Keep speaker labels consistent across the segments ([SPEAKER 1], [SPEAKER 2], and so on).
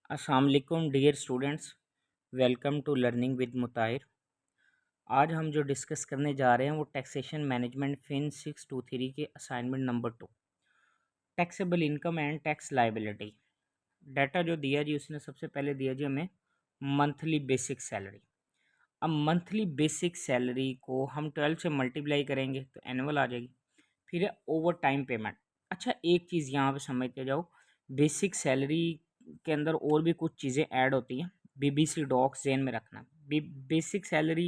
[SPEAKER 1] अस्सलाम वालेकुम dear students. Welcome to learning with Mutahir. आज हम जो डिस्कस करने जा रहे हैं वो टैक्सेशन मैनेजमेंट फिन 623 के assignment number 2, taxable income and tax liability. Data जो दिया जी उसने सबसे पहले दिया जी हमें मंथली बेसिक सैलरी। अब मंथली बेसिक सैलरी को हम 12 से मल्टीप्लाई करेंगे तो एनुअल आ जाएगी। फिर है ओवर टाइम पेमेंट। अच्छा, एक चीज़ यहाँ पे समझते जाओ, बेसिक सैलरी के अंदर और भी कुछ चीज़ें ऐड होती हैं। बीबीसी डॉक्स जेन में रखना। Basic salary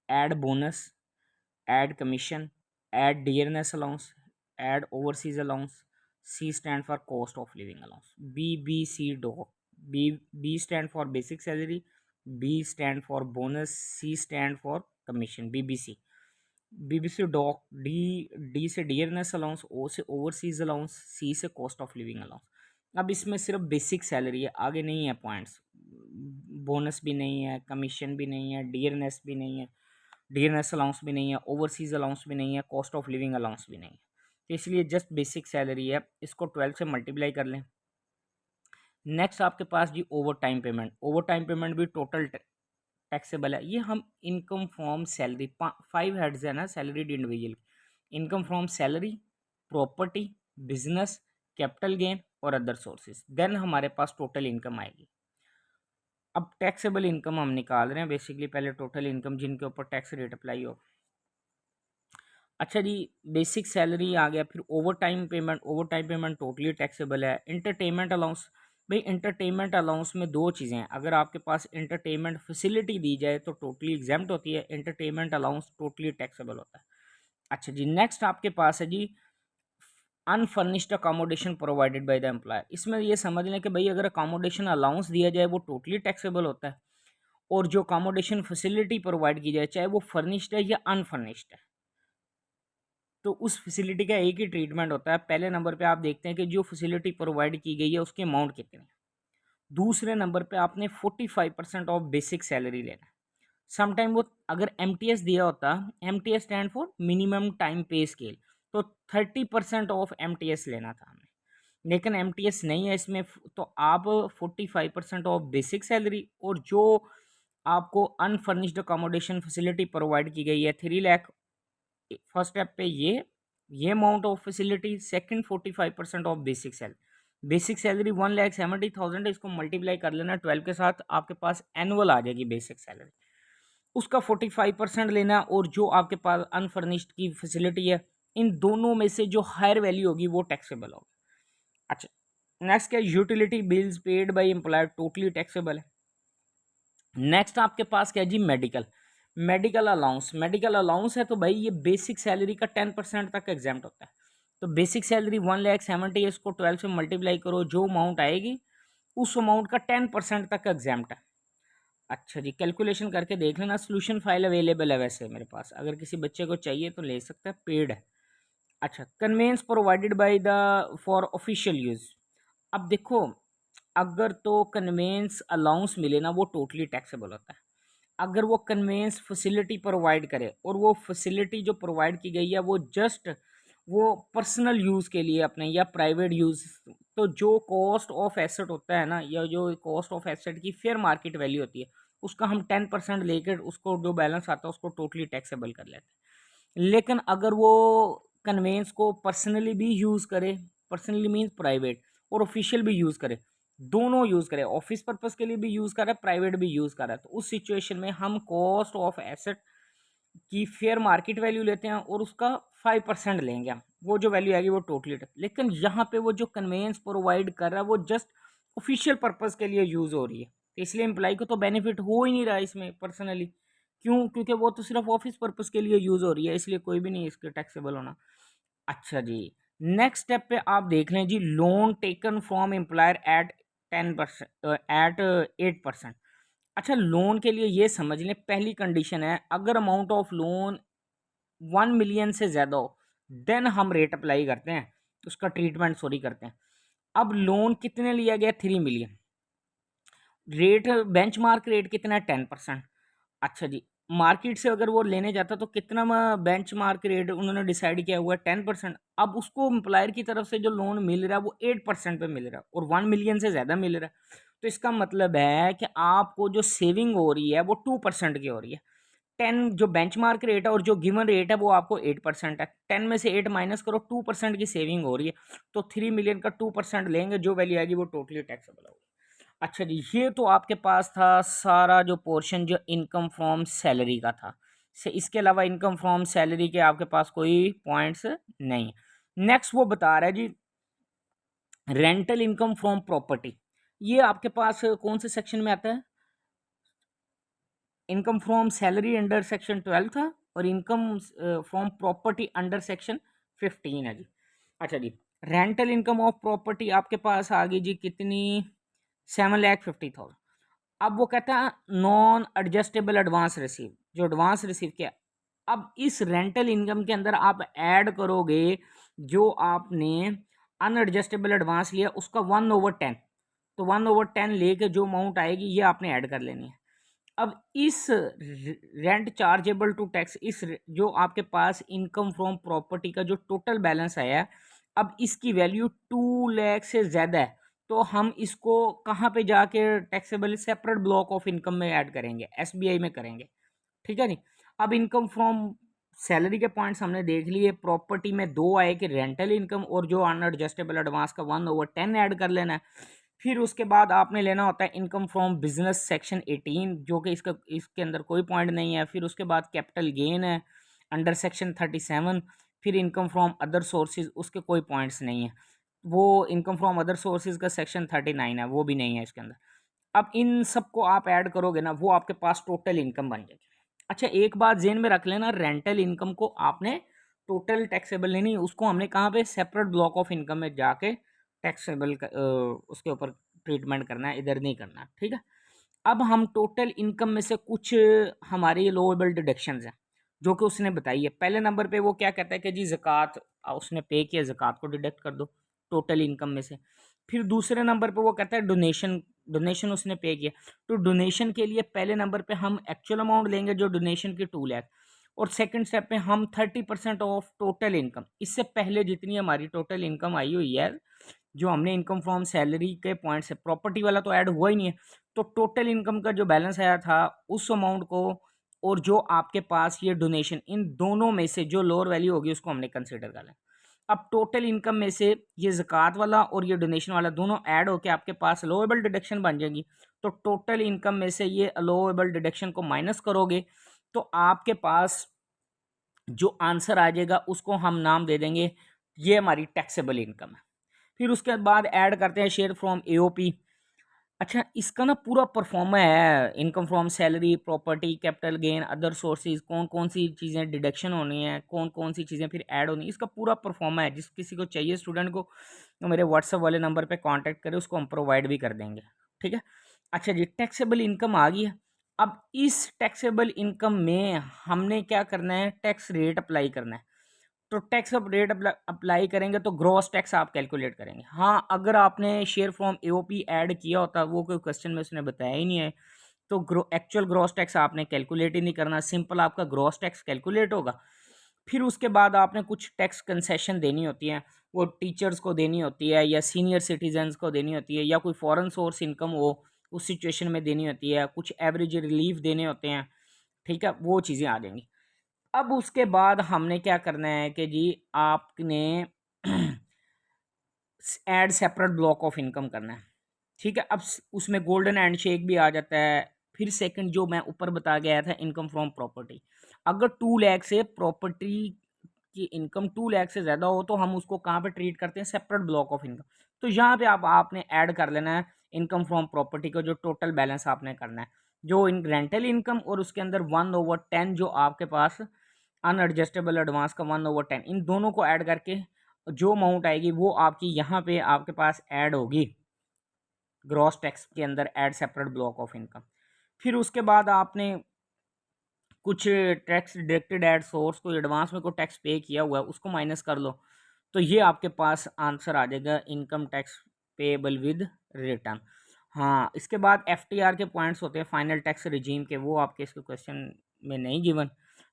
[SPEAKER 1] add bonus, add commission, add dearness allowance, add overseas allowance. C stand for cost of living allowance. BBC doc. B stand for basic salary, B stand for bonus, C stand for commission. BBC. BBC doc. D D से dearness allowance, O से overseas allowance, सी से cost of living allowance. अब इसमें सिर्फ basic salary है, आगे नहीं है पॉइंट्स। बोनस भी नहीं है, कमीशन भी नहीं है, डियरनेस भी नहीं है, डियरनेस अलाउंस भी नहीं है, ओवरसीज अलाउंस भी नहीं है, कॉस्ट ऑफ लिविंग अलाउंस भी नहीं है। तो इसलिए जस्ट बेसिक सैलरी है। इसको 12 से मल्टीप्लाई कर लें। नेक्स्ट आपके पास G overtime payment. Overtime payment भी टोटल टैक्सेबल है। ये हम इनकम फ्रॉम सैलरी, 5 हेड्स है ना salaried individual. Income from salary, property, business, capital gain और अदर सोर्सेज, देन हमारे पास टोटल इनकम आएगी। अब टैक्सेबल इनकम हम निकाल रहे हैं बेसिकली। पहले टोटल इनकम जिनके ऊपर टैक्स रेट अप्लाई हो। अच्छा जी, बेसिक सैलरी आ गया। फिर overtime payment. Overtime payment totally taxable है। Entertainment allowance. भाई इंटरटेनमेंट अलाउंस में दो चीज़ें हैं। अगर आपके पास इंटरटेनमेंट फैसिलिटी दी जाए तो टोटली एग्जाम्प्ट होती है। इंटरटेनमेंट अलाउंस टोटली टैक्सेबल होता है। अच्छा जी, नेक्स्ट आपके पास है G unfurnished accommodation provided by the employer. इसमें ये समझ लें कि भाई अगर अकोमोडेशन अलाउंस दिया जाए वो टोटली टैक्सेबल होता है, और जो अकोमोडेशन फैसिलिटी प्रोवाइड की जाए चाहे वो फर्निश्ड है या अनफर्निश्ड है, तो उस फैसिलिटी का एक ही ट्रीटमेंट होता है। पहले नंबर पे आप देखते हैं कि जो फैसिलिटी प्रोवाइड की गई है उसके अमाउंट कितने हैं। दूसरे नंबर पे आपने 45% ऑफ बेसिक सैलरी लेना है। समटाइम वो अगर एमटीएस दिया होता, MTS stand for minimum time पे स्केल, तो 30% ऑफ एमटीएस लेना था हमें, लेकिन एमटीएस नहीं है इसमें। तो आप 45% ऑफ बेसिक सैलरी, और जो आपको अनफर्निश्ड अकोमोडेशन फैसिलिटी प्रोवाइड की गई है 3 लाख, फर्स्ट स्टेप पे ये amount of facility, second 45% of basic salary. Basic salary 1,70,000 है, इसको मल्टीप्लाई कर लेना 12 के साथ, आपके पास एनुअल आ जाएगी बेसिक सैलरी। उसका 45% लेना, और जो आपके पास अनफर्निश्ड की फैसिलिटी है, इन दोनों में से जो हायर वैल्यू होगी वो टैक्सेबल होगी। अच्छा, नेक्स्ट क्या, utility bills paid by employer totally taxable है। नेक्स्ट आपके पास क्या जी, medical. Medical allowance. Medical allowance है तो भाई ये बेसिक सैलरी का 10% तक एग्जाम्प्ट होता है। तो बेसिक सैलरी 1,70,000, इसको 12 से मल्टीप्लाई करो, जो अमाउंट आएगी उस अमाउंट का 10% तक एग्जाम्प्ट है। अच्छा जी, कैलकुलेशन करके देख लेना। सोल्यूशन फाइल अवेलेबल है वैसे मेरे पास, अगर किसी बच्चे को चाहिए तो ले सकता है, पेड है। अच्छा, conveyance provided by the for official use. अब देखो, अगर तो कन्वेंस अलाउंस मिले ना वो टोटली टैक्सेबल होता है। अगर वो कन्वेंस फैसिलिटी प्रोवाइड करे, और वो फैसिलिटी जो प्रोवाइड की गई है वो जस्ट वो पर्सनल यूज़ के लिए अपने, या प्राइवेट यूज़, तो जो कॉस्ट ऑफ एसेट होता है ना, या जो कॉस्ट ऑफ एसेट की फेयर मार्केट वैल्यू होती है, उसका हम 10% लेकर उसको जो बैलेंस आता है उसको टोटली टैक्सेबल कर लेते हैं। लेकिन अगर वो कन्वेंस को पर्सनली भी यूज़ करे, पर्सनली मीन्स प्राइवेट, और ऑफिशियल भी यूज़ करे, दोनों यूज़ करें, ऑफिस पर्पस के लिए भी यूज़ कर रहा है, प्राइवेट भी यूज़ कर रहा है, तो उस सिचुएशन में हम कॉस्ट ऑफ एसेट की फेयर मार्केट वैल्यू लेते हैं और उसका 5% लेंगे हम, वो जो वैल्यू आएगी वो टोटली। लेकिन यहाँ पे वो जो कन्वेंस प्रोवाइड कर रहा है वो जस्ट ऑफिशियल पर्पस के लिए यूज़ हो रही है, तो इसलिए एम्प्लॉय को तो बेनिफिट हो ही नहीं रहा इसमें पर्सनली। क्यों? क्योंकि वो तो सिर्फ ऑफिस पर्पस के लिए यूज़ हो रही है, इसलिए कोई भी नहीं इसके टैक्सेबल होना। अच्छा जी, नेक्स्ट स्टेप पे आप देख लें जी, loan taken from employer at 10% at 8%। अच्छा, लोन के लिए ये समझ लें, पहली कंडीशन है अगर अमाउंट ऑफ लोन 1 मिलियन से ज़्यादा हो, देन हम रेट अप्लाई करते हैं, उसका ट्रीटमेंट सॉरी करते हैं। अब लोन कितने लिया गया, 3 मिलियन। रेट बेंचमार्क रेट कितना है, 10%। अच्छा जी, मार्केट से अगर वो लेने जाता तो कितना बेंचमार्क रेट उन्होंने डिसाइड किया हुआ है, 10%। अब उसको एम्प्लॉयर की तरफ से जो लोन मिल रहा है वो 8% पे मिल रहा है, और 1 मिलियन से ज़्यादा मिल रहा है, तो इसका मतलब है कि आपको जो सेविंग हो रही है वो 2% की हो रही है। 10 जो बेंचमार्क रेट है और जो गिवन रेट है वो आपको 8% है। 10 में से 8 माइनस करो, 2% की सेविंग हो रही है। तो 3 मिलियन का 2% लेंगे, जो वैल्यू आएगी वो टोटली टैक्सेबल होगी। अच्छा जी, ये तो आपके पास था सारा जो पोर्शन जो इनकम फ्रॉम सैलरी का था। से इसके अलावा इनकम फ्रॉम सैलरी के आपके पास कोई पॉइंट्स नहीं। नेक्स्ट वो बता रहा है जी रेंटल इनकम फ्रॉम प्रॉपर्टी। ये आपके पास कौन से सेक्शन में आता है? Income from salary under section 12 था और income from property under section 15 है जी। अच्छा जी, रेंटल इनकम ऑफ प्रॉपर्टी आपके पास आ गई जी कितनी? 7,50,000। अब वो कहता है नॉन एडजस्टेबल एडवांस रिसीव, जो एडवांस रिसीव किया। अब इस रेंटल इनकम के अंदर आप ऐड करोगे जो आपने अनएडजस्टेबल एडवांस लिया उसका 1/10। तो 1/10 लेके जो अमाउंट आएगी ये आपने ऐड कर लेनी है। अब इस रेंट चार्जेबल टू टैक्स, इस जो आपके पास इनकम फ्रॉम प्रॉपर्टी का जो टोटल बैलेंस आया है, अब इसकी वैल्यू 2 लाख से ज़्यादा है, तो हम इसको कहाँ पे जाके taxable separate block of income में ऐड करेंगे, एसबीआई में करेंगे। ठीक है नहीं। अब इनकम फ्रॉम सैलरी के पॉइंट्स हमने देख लिए। प्रॉपर्टी में दो आए कि रेंटल इनकम और जो अनएडजस्टेबल एडवांस का 1/10 ऐड कर लेना है। फिर उसके बाद आपने लेना होता है इनकम फ्रॉम बिजनेस सेक्शन 18, जो कि इसके अंदर कोई पॉइंट नहीं है। फिर उसके बाद कैपिटल गेन है अंडर सेक्शन 37। फिर इनकम फ्रॉम अदर सोर्सेज, उसके कोई पॉइंट्स नहीं है। वो इनकम फ्रॉम अदर सोर्सेज का सेक्शन 39 है, वो भी नहीं है इसके अंदर। अब इन सबको आप ऐड करोगे ना, वो आपके पास टोटल इनकम बन जाएगी। अच्छा, एक बात जेन में रख लेना, रेंटल इनकम को आपने टोटल टैक्सेबल नहीं, उसको हमने कहाँ पे सेपरेट ब्लॉक ऑफ इनकम में जाके टैक्सेबल उसके ऊपर ट्रीटमेंट करना है, इधर नहीं करना। ठीक है। अब हम टोटल इनकम में से कुछ हमारे लोएबल डिडक्शंस हैं जो कि उसने बताई है। पहले नंबर पे वो क्या कहता है कि जी ज़कात उसने पे किया, ज़कात को डिडक्ट कर दो टोटल इनकम में से। फिर दूसरे नंबर पे वो कहता है डोनेशन, डोनेशन उसने पे किया। तो डोनेशन के लिए पहले नंबर पे हम एक्चुअल अमाउंट लेंगे जो डोनेशन की 2 लाख, और सेकंड स्टेप पे हम 30% ऑफ टोटल इनकम, इससे पहले जितनी हमारी टोटल इनकम आई हुई है, जो हमने इनकम फ्रॉम सैलरी के पॉइंट से, प्रॉपर्टी वाला तो ऐड हुआ ही नहीं है, तो टोटल इनकम का जो बैलेंस आया था उस अमाउंट को और जो आपके पास ये डोनेशन, इन दोनों में से जो लोअर वैल्यू होगी उसको हमने कंसिडर कर लिया। अब टोटल इनकम में से ये ज़कात वाला और ये डोनेशन वाला दोनों ऐड होकर आपके पास अलोएबल डिडक्शन बन जाएगी। तो टोटल इनकम में से ये अलोएबल डिडक्शन को माइनस करोगे तो आपके पास जो आंसर आ जाएगा उसको हम नाम दे देंगे, ये हमारी टैक्सेबल इनकम है। फिर उसके बाद ऐड करते हैं शेयर फ्रॉम एओपी। अच्छा, इसका ना पूरा परफॉर्मा है, income from salary, property, capital gain, other sources, कौन कौन सी चीज़ें डिडक्शन होनी है, कौन कौन सी चीज़ें फिर ऐड होनी है, इसका पूरा परफॉर्मा है। जिस किसी को चाहिए स्टूडेंट को तो मेरे व्हाट्सअप वाले नंबर पे कांटेक्ट करें, उसको हम प्रोवाइड भी कर देंगे। ठीक है। अच्छा जी, टैक्सेबल इनकम आ गई है। अब इस टैक्सेबल इनकम में हमने क्या करना है, टैक्स रेट अप्लाई करना है। तो टैक्स अब रेट अप्लाई करेंगे तो ग्रॉस टैक्स आप कैलकुलेट करेंगे। हाँ, अगर आपने शेयर फ्रॉम एओपी ऐड किया होता, वो कोई क्वेश्चन में उसने बताया ही नहीं है, तो एक्चुअल ग्रॉस टैक्स आपने कैलकुलेट ही नहीं करना, सिंपल आपका ग्रॉस टैक्स कैलकुलेट होगा। फिर उसके बाद आपने कुछ टैक्स कंसेशन देनी होती है, वो टीचर्स को देनी होती है या सीनियर सिटीजन्स को देनी होती है या कोई फॉरेन सोर्स इनकम हो उस सिचुएशन में देनी होती है, कुछ एवरेज रिलीफ देने होते हैं। ठीक है, वो चीज़ें आ जाएंगी। अब उसके बाद हमने क्या करना है कि जी आपने add separate block of income करना है। ठीक है। अब उसमें गोल्डन हैंड शेक भी आ जाता है। फिर सेकंड जो मैं ऊपर बता गया था इनकम फ्रॉम प्रॉपर्टी, अगर 2 लाख से प्रॉपर्टी की इनकम 2 लाख से ज़्यादा हो तो हम उसको कहाँ पे ट्रीट करते हैं, सेपरेट ब्लॉक ऑफ इनकम। तो यहाँ पे आपने ऐड कर लेना है इनकम फ्रॉम प्रॉपर्टी का जो टोटल बैलेंस आपने करना है, जो इन रेंटल इनकम और उसके अंदर 1/10 जो आपके पास अनएडजस्टेबल एडवांस का 1/10, इन दोनों को ऐड करके जो अमाउंट आएगी वो आपकी यहाँ पे आपके पास ऐड होगी ग्रॉस टैक्स के अंदर, add separate block of income. फिर उसके बाद आपने कुछ टैक्स डिडक्टेड एड सोर्स, कोई एडवांस में कोई टैक्स पे किया हुआ है उसको माइनस कर लो, तो ये आपके पास आंसर आ जाएगा income tax payable with return. हाँ, इसके बाद एफटीआर के पॉइंट्स होते हैं फाइनल टैक्स रिजीम के, वो आपके इसके क्वेश्चन में नहीं गिवन,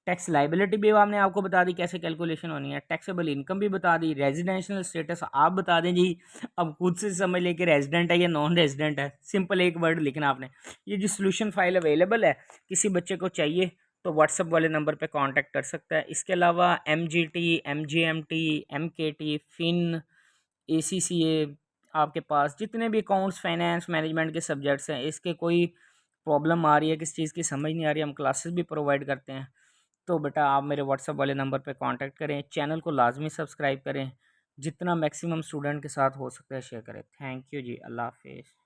[SPEAKER 1] टैक्स लाइबिलिटी भी आपने आपको बता दी कैसे कैलकुलेशन होनी है, टैक्सेबल इनकम भी बता दी, रेजिडेंशियल स्टेटस आप बता दें जी। अब खुद से समझ लें कि रेजिडेंट है या नॉन रेजिडेंट है, सिंपल एक वर्ड लिखना आपने। ये जो सोल्यूशन फाइल अवेलेबल है, किसी बच्चे को चाहिए तो व्हाट्सअप वाले नंबर पे कांटेक्ट कर सकता है। इसके अलावा MGT, MGMT, MKT, fin, ACCA, आपके पास जितने भी अकाउंट्स फाइनेंस मैनेजमेंट के सब्जेक्ट्स हैं, इसके कोई प्रॉब्लम आ रही है, किस चीज़ की समझ नहीं आ रही, हम क्लासेस भी प्रोवाइड करते हैं। तो बेटा आप मेरे व्हाट्सअप वाले नंबर पे कांटेक्ट करें, चैनल को लाजमी सब्सक्राइब करें, जितना मैक्सिमम स्टूडेंट के साथ हो सकता है शेयर करें। थैंक यू जी, अल्लाह हाफिज़।